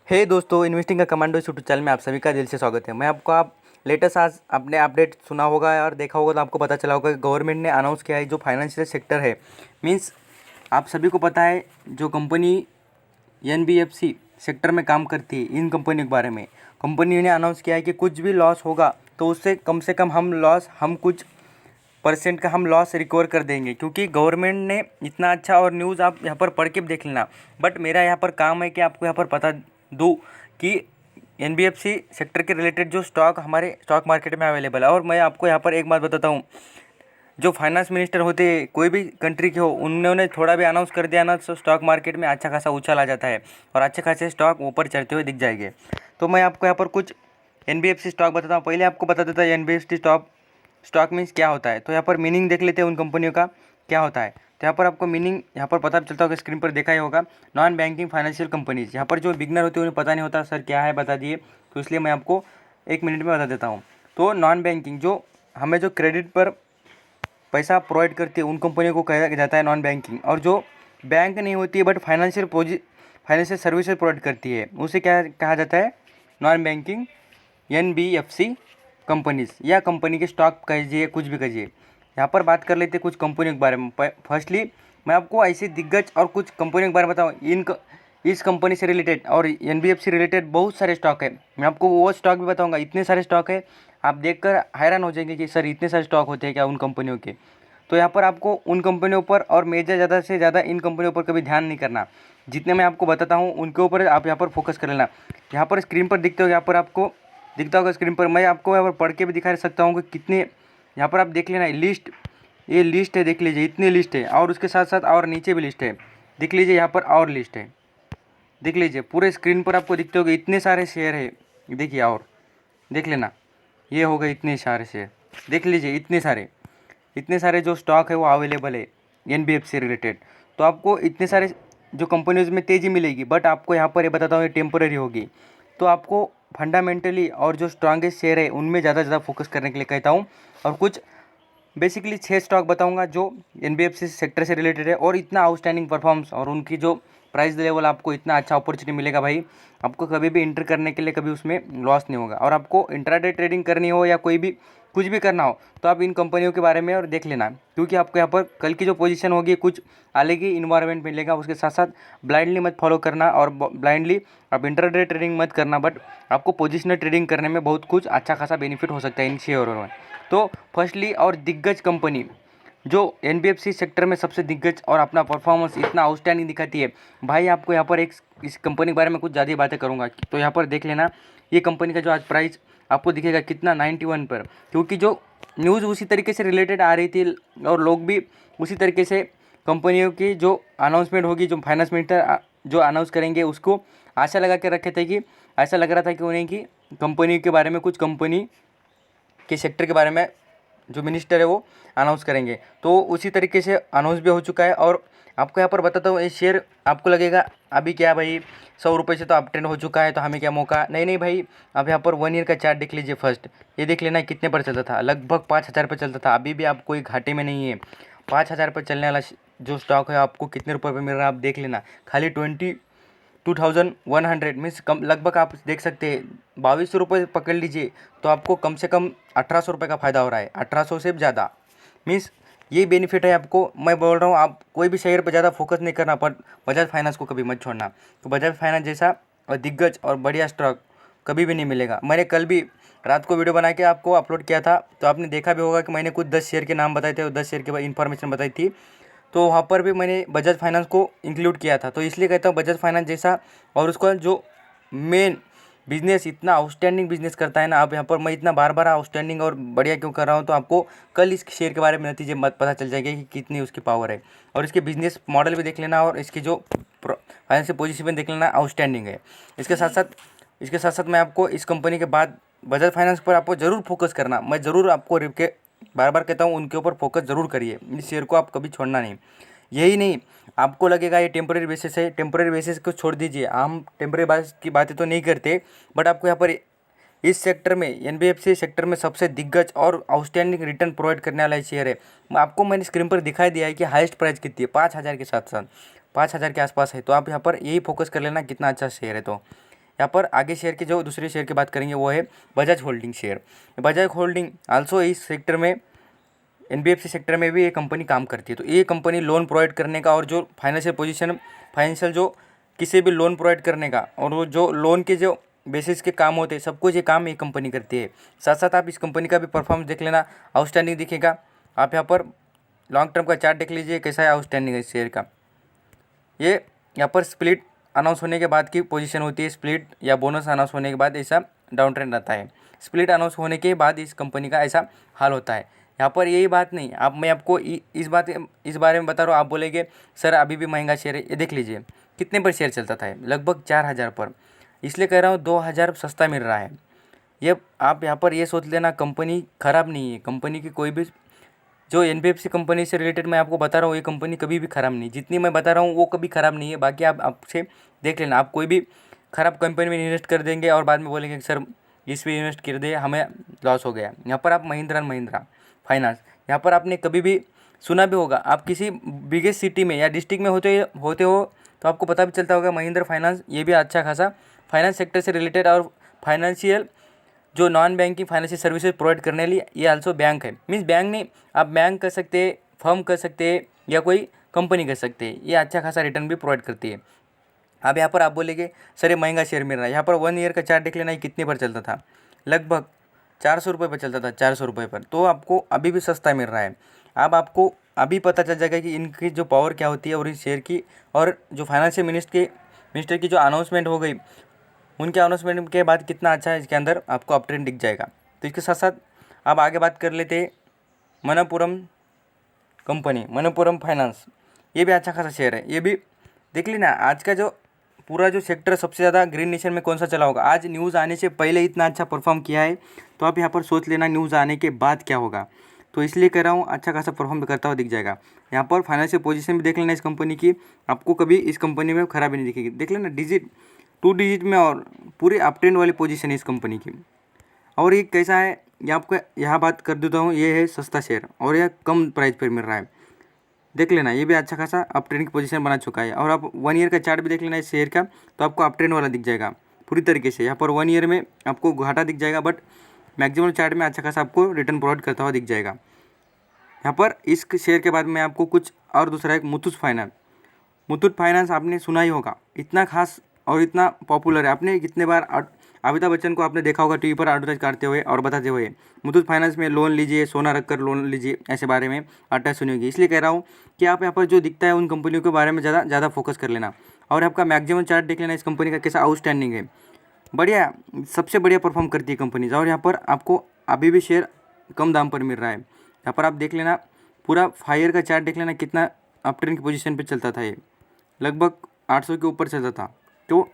हे दोस्तों, इन्वेस्टिंग का commando YouTube channel में आप सभी का दिल से स्वागत है। मैं आपको आप लेटेस्ट आज आपने अपडेट सुना होगा और देखा होगा तो आपको पता चला होगा कि गवर्नमेंट ने अनाउंस किया है जो फाइनेंशियल सेक्टर है, मींस आप सभी को पता है जो कंपनी एनबीएफसी सेक्टर में काम करती है, इन कंपनियों के बारे में कंपनी ने अनाउंस किया है कि कुछ भी लॉस होगा तो उससे कम से कम हम कुछ परसेंट का हम लॉस रिकवर कर देंगे, क्योंकि गवर्नमेंट ने इतना अच्छा और न्यूज़ आप यहाँ पर पढ़ के देख लेना। बट मेरा यहाँ पर काम है कि आपको यहाँ पर पता दूँ कि एनबीएफसी सेक्टर के रिलेटेड जो स्टॉक हमारे स्टॉक मार्केट में अवेलेबल है। और मैं आपको यहाँ पर एक बात बताता हूँ, जो फाइनेंस मिनिस्टर होते हैं कोई भी कंट्री के हो, उन्होंने थोड़ा भी अनाउंस कर दिया ना तो स्टॉक मार्केट में अच्छा खासा उछाल आ जाता है और अच्छे खासे स्टॉक ऊपर चढ़ते हुए दिख जाएंगे। तो मैं आपको यहाँ पर कुछ एनबीएफसी स्टॉक बताता हूँ। पहले आपको बता देता है एनबीएफसी स्टॉक मीन्स क्या होता है। तो यहाँ पर मीनिंग देख लेते हैं उन कंपनियों का क्या होता है। तो यहाँ पर आपको मीनिंग यहाँ पर पता चलता होगा, स्क्रीन पर देखा ही होगा, नॉन बैंकिंग फाइनेंशियल कंपनीज। यहाँ पर जो बिगनर होते हैं उन्हें पता नहीं होता सर क्या है बता दिए, तो इसलिए मैं आपको 1 मिनट में बता देता हूँ। तो नॉन बैंकिंग जो हमें जो क्रेडिट पर पैसा प्रोवाइड करती है उन कंपनियों को कहा जाता है नॉन बैंकिंग। और जो बैंक नहीं होती है बट फाइनेंशियल सर्विसेज प्रोवाइड करती है उसे क्या कहा जाता है, नॉन बैंकिंग एनबीएफसी कंपनीज या कंपनी के स्टॉक कहिए कुछ भी कहिए। यहाँ पर बात कर लेते हैं कुछ कंपनियों के बारे में। फर्स्टली मैं आपको ऐसे दिग्गज और कुछ कंपनियों के बारे में बताऊँ। इस कंपनी से रिलेटेड और एनबीएफसी रिलेटेड बहुत सारे स्टॉक है। मैं आपको वो स्टॉक भी बताऊंगा, इतने सारे स्टॉक है आप देखकर हैरान हो जाएंगे कि सर इतने सारे स्टॉक होते हैं क्या उन कंपनियों के। तो यहाँ पर आपको उन कंपनियों पर और मेजर ज़्यादा से ज़्यादा इन कंपनियों पर कभी ध्यान नहीं करना। जितने मैं आपको बताता हूँ उनके ऊपर आप यहाँ पर फोकस कर लेना। यहाँ पर स्क्रीन पर दिखते हो, यहाँ पर आपको दिखता होगा स्क्रीन पर, मैं आपको यहाँ पर पढ़ के भी दिखा सकता हूँ कि कितने यहाँ पर आप देख लेना लिस्ट, ये लिस्ट है देख लीजिए, इतनी लिस्ट है और उसके साथ साथ और नीचे भी लिस्ट है देख लीजिए, यहाँ पर और लिस्ट है देख लीजिए। पूरे स्क्रीन पर आपको दिखते होंगे इतने सारे शेयर है, देखिए और देख लेना, ये हो गए इतने सारे शेयर देख लीजिए, इतने सारे जो स्टॉक है वो अवेलेबल है एनबीएफसी रिलेटेड। तो आपको इतने सारे जो कंपनीज में तेज़ी मिलेगी, बट आपको यहाँ पर ये बताता हूँ ये टेम्पररी होगी। तो आपको फंडामेंटली और जो स्ट्रॉन्गेस्ट शेयर है उनमें ज़्यादा फोकस करने के लिए कहता हूँ। और कुछ बेसिकली 6 स्टॉक बताऊंगा जो एनबीएफसी सेक्टर से रिलेटेड है और इतना आउटस्टैंडिंग परफॉर्मेंस और उनकी जो प्राइस लेवल, आपको इतना अच्छा अपॉर्चुनिटी मिलेगा भाई, आपको कभी भी इंटर करने के लिए कभी उसमें लॉस नहीं होगा। और आपको इंट्राडे ट्रेडिंग करनी हो या कोई भी कुछ भी करना हो तो आप इन कंपनियों के बारे में और देख लेना, क्योंकि आपको यहाँ पर कल की जो पोजीशन होगी कुछ अलग ही इन्वायरमेंट मिलेगा। उसके साथ साथ ब्लाइंडली मत फॉलो करना और ब्लाइंडली आप इंट्राडे ट्रेडिंग मत करना, बट आपको पोजिशनल ट्रेडिंग करने में बहुत कुछ अच्छा खासा बेनिफिट हो सकता है इन शेयरों में। तो फर्स्टली और दिग्गज कंपनी जो एनबीएफसी सेक्टर में सबसे दिग्गज और अपना परफॉर्मेंस इतना आउटस्टैंडिंग दिखाती है भाई, आपको यहाँ पर एक इस कंपनी के बारे में कुछ ज़्यादा बातें करूँगा। तो यहाँ पर देख लेना, ये कंपनी का जो आज प्राइस आपको दिखेगा कितना 91 पर, क्योंकि जो न्यूज़ उसी तरीके से रिलेटेड आ रही थी और लोग भी उसी तरीके से कंपनियों की जो अनाउंसमेंट होगी, जो फाइनेंस मिनिस्टर जो अनाउंस करेंगे उसको आशा लगा के रखे थे कि ऐसा लग रहा था कि उन्हें कि कंपनी के बारे में कुछ कंपनी के सेक्टर के बारे में जो मिनिस्टर है वो अनाउंस करेंगे। तो उसी तरीके से अनाउंस भी हो चुका है। और आपको यहाँ पर बताता हूँ, ये शेयर आपको लगेगा अभी क्या भाई 100 रुपये से तो अप ट्रेंड हो चुका है तो हमें क्या मौका, नहीं भाई। आप यहाँ पर 1 ईयर का चार्ट देख लीजिए फर्स्ट, ये देख लेना कितने पर चलता था, लगभग 5,000 पर चलता था। अभी भी आप कोई घाटे में नहीं है, 5,000 पर चलने वाला जो स्टॉक है आपको कितने रुपये पर मिल रहा है आप देख लेना, खाली 22,100 मीन्स कम, लगभग आप देख सकते हैं 2200 रुपये पकड़ लीजिए तो आपको कम से कम 1,800 रुपये का फ़ायदा हो रहा है, 1,800 से ज़्यादा। मीन्स ये बेनिफिट है आपको। मैं बोल रहा हूँ आप कोई भी शेयर पर ज़्यादा फोकस नहीं करना, पर बजाज फाइनेंस को कभी मत छोड़ना। तो बजाज फाइनेंस जैसा और दिग्गज और बढ़िया स्टॉक कभी भी नहीं मिलेगा। मैंने कल भी रात को वीडियो बना के आपको अपलोड किया था, तो आपने देखा भी होगा कि मैंने कुछ 10 शेयर के नाम बताए थे और 10 शेयर के बाद इन्फॉर्मेशन बताई थी। तो वहाँ पर भी मैंने बजाज फाइनेंस को इंक्लूड किया था। तो इसलिए कहता हूँ बजाज फाइनेंस जैसा और उसका जो मेन बिजनेस इतना आउटस्टैंडिंग बिजनेस करता है ना, आप यहाँ पर मैं इतना बार बार आउटस्टैंडिंग और बढ़िया क्यों कर रहा हूँ, तो आपको कल इस शेयर के बारे में नतीजे मत पता चल जाएगा कि कितनी उसकी पावर है। और इसके बिजनेस मॉडल भी देख लेना और इसकी जो फाइनेंशियल पोजीशन देख लेना, आउटस्टैंडिंग है। इसके साथ साथ मैं आपको इस कंपनी के बाद बजाज फाइनेंस पर आपको ज़रूर फोकस करना, मैं ज़रूर आपको बार बार कहता हूँ उनके ऊपर फोकस ज़रूर करिए। इस शेयर को आप कभी छोड़ना नहीं। यही नहीं, आपको लगेगा ये टेम्पररी बेसिस है, टेम्पररी बेसिस को छोड़ दीजिए, हम टेम्पररी बेसिस की बातें तो नहीं करते, बट आपको यहाँ पर इस सेक्टर में एनबीएफसी सेक्टर में सबसे दिग्गज और आउटस्टैंडिंग रिटर्न प्रोवाइड करने वाला शेयर है। मैंने स्क्रीन पर दिखाई दिया है कि हाईएस्ट प्राइस कितनी है, 5,000 के साथ साथ 5,000 के आसपास है। तो आप यहाँ पर यही फोकस कर लेना कितना अच्छा शेयर है। तो यहाँ पर आगे शेयर के जो दूसरे शेयर की बात करेंगे वो है Bajaj holding share. Bajaj holding also इस सेक्टर में, एनबीएफसी सेक्टर में भी ये कंपनी काम करती है। तो ये कंपनी लोन प्रोवाइड करने का और जो फाइनेंशियल पोजीशन, फाइनेंशियल जो किसी भी लोन प्रोवाइड करने का और वो जो लोन के जो बेसिस के काम होते हैं, सब कुछ ये काम ये कंपनी करती है। साथ साथ आप इस कंपनी का भी परफॉर्मेंस देख लेना, आउटस्टैंडिंग दिखेगा। आप यहाँ पर लॉन्ग टर्म का चार्ट देख लीजिए कैसा है आउटस्टैंडिंग है इस शेयर का। ये यहाँ पर स्प्लिट अनाउंस होने के बाद की पोजीशन होती है, स्प्लिट या बोनस अनाउंस होने के बाद ऐसा डाउन ट्रेंड आता है। स्प्लिट अनाउंस होने के बाद इस कंपनी का ऐसा हाल होता है। यहाँ पर यही बात नहीं, आप मैं आपको इस बारे में बता रहा हूँ। आप बोलेंगे सर अभी भी महंगा शेयर है। ये देख लीजिए कितने पर शेयर चलता था, लगभग 4000 पर। इसलिए कह रहा हूँ 2000 सस्ता मिल रहा है। ये आप यहाँ पर ये सोच लेना कंपनी ख़राब नहीं है। कंपनी की कोई भी जो एनबीएफसी कंपनी से रिलेटेड मैं आपको बता रहा हूँ, ये कंपनी कभी भी ख़राब नहीं, जितनी मैं बता रहा हूँ वो कभी ख़राब नहीं है। बाकी आप आपसे देख लेना, आप कोई भी ख़राब कंपनी में इन्वेस्ट कर देंगे और बाद में बोलेंगे कि सर इस पे इन्वेस्ट कर दिए हमें लॉस हो गया। यहाँ पर आप महिंद्रा एंड महिंद्रा फाइनेंस, यहाँ पर आपने कभी भी सुना भी होगा, आप किसी बिगेस्ट सिटी में या डिस्ट्रिक्ट में होते हो तो आपको पता भी चलता होगा महिंद्रा फाइनेंस ये भी अच्छा खासा फाइनेंस सेक्टर से रिलेटेड और फाइनेंशियल जो non banking financial services provide करने लिए ये आल्सो बैंक है। मीन्स बैंक नहीं, आप बैंक कर सकते हैं, फर्म कर सकते हैं या कोई कंपनी कर सकते हैं। ये अच्छा खासा रिटर्न भी प्रोवाइड करती है। अब यहाँ पर आप बोलेंगे सर ये महंगा शेयर मिल रहा है। यहाँ पर 1 ईयर का चार्ट देख लेना, ये कितने पर चलता था, लगभग 400 रुपये पर चलता था, 400 रुपये पर। तो आपको अभी भी सस्ता मिल रहा है। अब आपको अभी पता चल जाएगा कि इनकी जो पावर क्या होती है और इस शेयर की, और जो फाइनेंशियल मिनिस्टर की जो अनाउंसमेंट हो गई, उनके अनाउंसमेंट के बाद कितना अच्छा है इसके अंदर आपको अप ट्रेंड दिख जाएगा। तो इसके साथ साथ अब आगे बात कर लेते हैं मनप्पुरम कंपनी, मनप्पुरम फाइनेंस। ये भी अच्छा खासा शेयर है। ये भी देख लेना, आज का जो पूरा जो सेक्टर सबसे ज़्यादा ग्रीन नेशन में कौन सा चला होगा। आज न्यूज़ आने से पहले इतना अच्छा परफॉर्म किया है, तो आप यहाँ पर सोच लेना न्यूज़ आने के बाद क्या होगा। तो इसलिए कह रहा हूँ अच्छा खासा परफॉर्म करता हुआ दिख जाएगा। यहाँ पर फाइनेंशियल पोजीशन भी देख लेना इस कंपनी की, आपको कभी इस कंपनी में खराबी नहीं दिखेगी। देख लेना 2 डिजिट में और पूरी अप ट्रेंड वाली पोजीशन है इस कंपनी की। और ये कैसा है, ये आपको यहाँ बात कर देता हूँ, ये है सस्ता शेयर और यह कम प्राइस पर मिल रहा है। देख लेना ये भी अच्छा खासा अप ट्रेंड की पोजीशन बना चुका है। और आप 1 ईयर का चार्ट भी देख लेना इस शेयर का, तो आपको अप ट्रेंड वाला दिख जाएगा पूरी तरीके से। यहाँ पर 1 ईयर में आपको घाटा दिख जाएगा, बट मैक्सिमम चार्ट में अच्छा खासा आपको रिटर्न प्रोवाइड करता हुआ दिख जाएगा। यहाँ पर इस शेयर के बाद मैं आपको कुछ और दूसरा एक मुथूट फाइनेंस आपने सुना ही होगा, इतना खास और इतना पॉपुलर है। आपने कितने बार अमिताभ बच्चन को आपने देखा होगा टीवी पर एडवर्टाइज करते हुए और बताते हुए, मुथूट फाइनेंस में लोन लीजिए, सोना रखकर लोन लीजिए, ऐसे बारे में एडवर्टाइज सुनी होगी। इसलिए कह रहा हूँ कि आप यहाँ पर जो दिखता है उन कंपनियों के बारे में ज़्यादा फोकस कर लेना। और आपका मैक्सिमम चार्ट देख लेना इस कंपनी का कैसा आउटस्टैंडिंग है, बढ़िया, सबसे बढ़िया परफॉर्म करती है कंपनीज। और यहाँ पर आपको अभी भी शेयर कम दाम पर मिल रहा है। यहाँ पर आप देख लेना पूरा 5 ईयर का चार्ट देख लेना, कितना अप ट्रेंड की पोजीशन पे चलता था, ये लगभग 800 के ऊपर चलता था। तो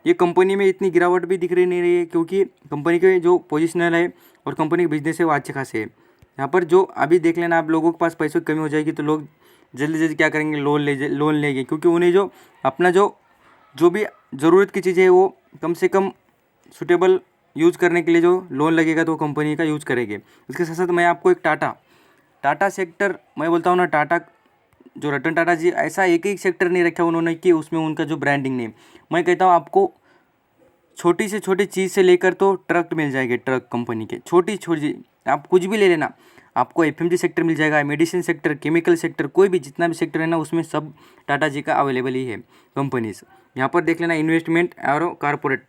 ये कंपनी में इतनी गिरावट भी दिख रही नहीं रही है, क्योंकि कंपनी के जो पोजिशनल है और कंपनी के बिजनेस है वो अच्छे खासे है। यहाँ पर जो अभी देख लेना, आप लोगों के पास पैसों की कमी हो जाएगी तो लोग जल्दी क्या करेंगे, लोन लेंगे, क्योंकि उन्हें जो अपना जो भी ज़रूरत की चीज़ें है वो कम से कम सूटेबल यूज़ करने के लिए जो लोन लगेगा तो कंपनी का यूज़ करेंगे। इसके साथ साथ मैं आपको एक टाटा सेक्टर, मैं बोलता हूँ ना, टाटा जो रतन टाटा जी, ऐसा एक ही सेक्टर नहीं रखा उन्होंने कि उसमें उनका जो ब्रांडिंग नहीं। मैं कहता हूँ आपको छोटी से छोटी चीज़ से लेकर तो ट्रक मिल जाएंगे, ट्रक कंपनी के छोटी आप कुछ भी ले लेना, आपको एफएमजी सेक्टर मिल जाएगा, मेडिसिन सेक्टर, केमिकल सेक्टर, कोई भी जितना भी सेक्टर है ना उसमें सब टाटा जी का अवेलेबल ही है कंपनीज। यहाँ पर देख लेना इन्वेस्टमेंट और कारपोरेट,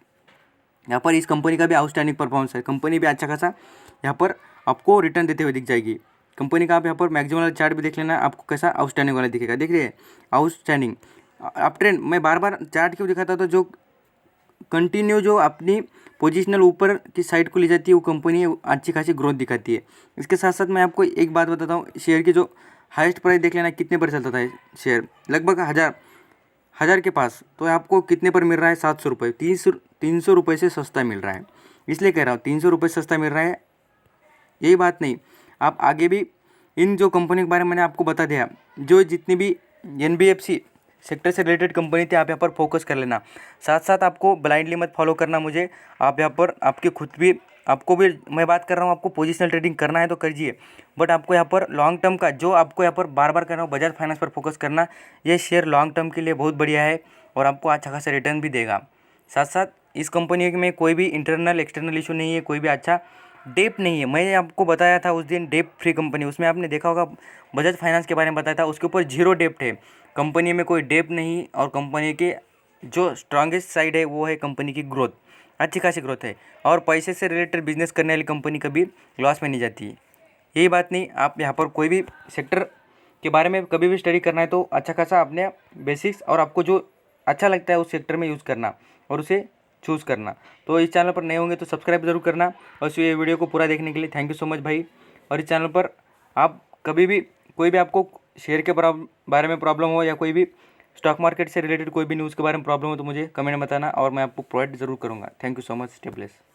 यहाँ पर इस कंपनी का भी आउटस्टैंडिंग परफॉर्मेंस है। कंपनी भी अच्छा खासा यहाँ पर आपको रिटर्न देते हुए दिख जाएगी कंपनी का। आप यहाँ पर मैक्सिमम वाला चार्ट भी देख लेना, आपको कैसा आउटस्टैंडिंग वाला दिखेगा। देख रहे हैं आउटस्टैंडिंग अप ट्रेंड। मैं बार चार्ट क्यों दिखाता था, जो कंटिन्यू जो अपनी पोजिशनल ऊपर की साइड को ले जाती है वो कंपनी अच्छी खासी ग्रोथ दिखाती है। इसके साथ साथ मैं आपको एक बात बताता हूँ, शेयर की जो हाईएस्ट प्राइस देख लेना कितने पर चलता था शेयर, लगभग हज़ार के पास। तो आपको कितने पर मिल रहा है, 700 रुपये, 300 रुपये से सस्ता मिल रहा है। इसलिए कह रहा हूँ 300 रुपये सस्ता मिल रहा है। यही बात नहीं, आप आगे भी इन जो कंपनी के बारे में मैंने आपको बता दिया, जो जितनी भी एनबीएफसी सेक्टर से रिलेटेड कंपनी थी, आप यहाँ पर फोकस कर लेना। साथ साथ आपको ब्लाइंडली मत फॉलो करना मुझे, आप यहाँ पर आपके खुद भी, आपको भी मैं बात कर रहा हूँ, आपको पोजिशनल ट्रेडिंग करना है तो करिए, बट आपको यहाँ पर लॉन्ग टर्म का जो आपको यहाँ पर बार कर रहा हूँ, बजाज फाइनेंस पर फोकस करना। ये शेयर लॉन्ग टर्म के लिए बहुत बढ़िया है और आपको अच्छा खासा रिटर्न भी देगा। साथ साथ इस कंपनी में कोई भी इंटरनल एक्सटर्नल इशू नहीं है, कोई भी अच्छा डेप नहीं है। मैंने आपको बताया था उस दिन डेप फ्री कंपनी, उसमें आपने देखा होगा बजाज फाइनेंस के बारे में बताया था, उसके ऊपर जीरो डेप्ट है। कंपनी में कोई डेप नहीं, और कंपनी के जो स्ट्रांगेस्ट साइड है वो है कंपनी की ग्रोथ, अच्छी खासी ग्रोथ है। और पैसे से रिलेटेड बिजनेस करने वाली कंपनी कभी लॉस में नहीं जाती है। यही बात नहीं, आप यहाँ पर कोई भी सेक्टर के बारे में कभी भी स्टडी करना है तो अच्छा खासा अपने बेसिक्स और आपको जो अच्छा लगता है उस सेक्टर में यूज़ करना और उसे चूज़ करना। तो इस चैनल पर नए होंगे तो सब्सक्राइब ज़रूर करना, और ये वीडियो को पूरा देखने के लिए थैंक यू सो मच भाई। और इस चैनल पर आप कभी भी कोई भी आपको शेयर के बारे में प्रॉब्लम हो, या कोई भी स्टॉक मार्केट से रिलेटेड कोई भी न्यूज़ के बारे में प्रॉब्लम हो, तो मुझे कमेंट में बताना और मैं आपको प्रोवाइड ज़रूर करूँगा। Thank you so much, stay blessed.